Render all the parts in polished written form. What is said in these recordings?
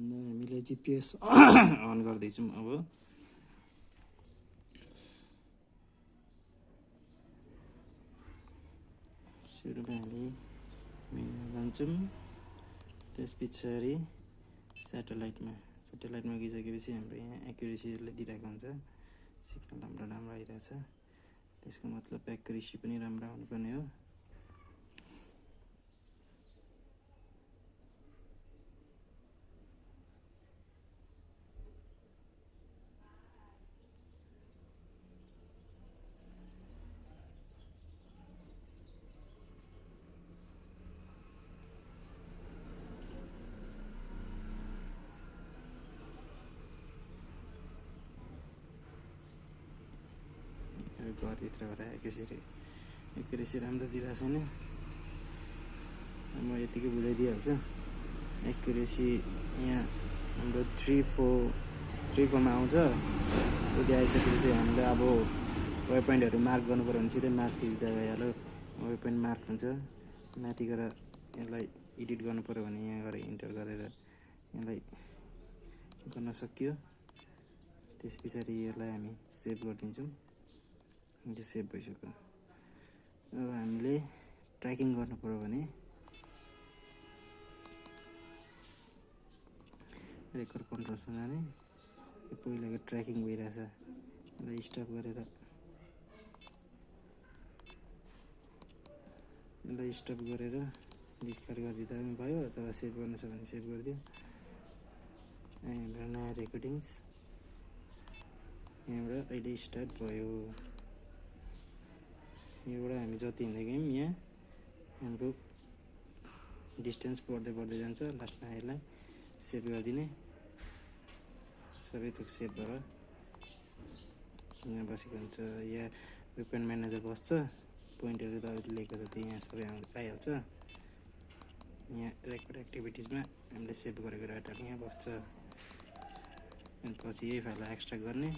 हामीले GPS on गर्दैछौँ अब। सुरुमा हामी मेनुमा जान्छौँ, त्यस पछाडि सेटेलाइटमा गइसकेपछि हाम्रो यहाँ एक्युरेसीले दिइरहेको हुन्छ, सिग्नल हाम्रो राम्रो आइरहेछ, त्यसको मतलब एक्युरेसी पनि राम्रो हुनुपर्ने हो। घरभित्रबाट एक्युरेसी राम्रो दिइरहेको छैन, म यतिकै बुझाइदिइहाल्छु। एक्युरेसी यहाँ हाम्रो 3-4 मा आउँछ। त्यति आइसकेपछि हामीले अब वे पोइन्टहरू मार्क गर्नु पऱ्यो भने सिधै माथि दिँदा भइहाल्यो, वे पोइन्ट मार्क हुन्छ। माथि गएर यसलाई एडिट गर्नु पऱ्यो भने यहाँ गएर इन्टर गरेर यसलाई गर्न सकियो। त्यस पछाडि यसलाई हामी सेभ गरिदिन्छौँ। यो सेभ भइसक्यो। अब हामीले ट्र्याकिङ गर्नु पऱ्यो भने रेकर्ड कन्ट्रोल्समा जाने, यो पहिलाको ट्र्याकिङ भइरहेछ, यसलाई स्टप गरेर डिस्कार्ड गरिदिँदा पनि भयो, अथवा सेभ गर्नु छ भने सेभ गरिदियो। हाम्रो नयाँ रेकर्डिङ्स यहाँबाट अहिले स्टार्ट भयो। यहाँबाट हामी जति हिँड्दै गयौँ यहाँ हाम्रो डिस्टेन्स बढ्दै जान्छ। लास्टमा यसलाई सेभ गरिदिने, सबै थोक सेभ भयो। यहाँ बसेको हुन्छ, यहाँ वेपन म्यानेजर बस्छ, पोइन्टहरू त अहिले लेखेको जति यहाँ सबै आइहाल्छ। यहाँ रेकर्ड एक्टिभिटिजमा हामीले सेभ गरेको डाटाहरू यहाँ बस्छ। अनि पछि यही फाइललाई एक्सट्र्याक्ट गर्ने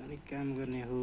अनि काम गर्ने हो।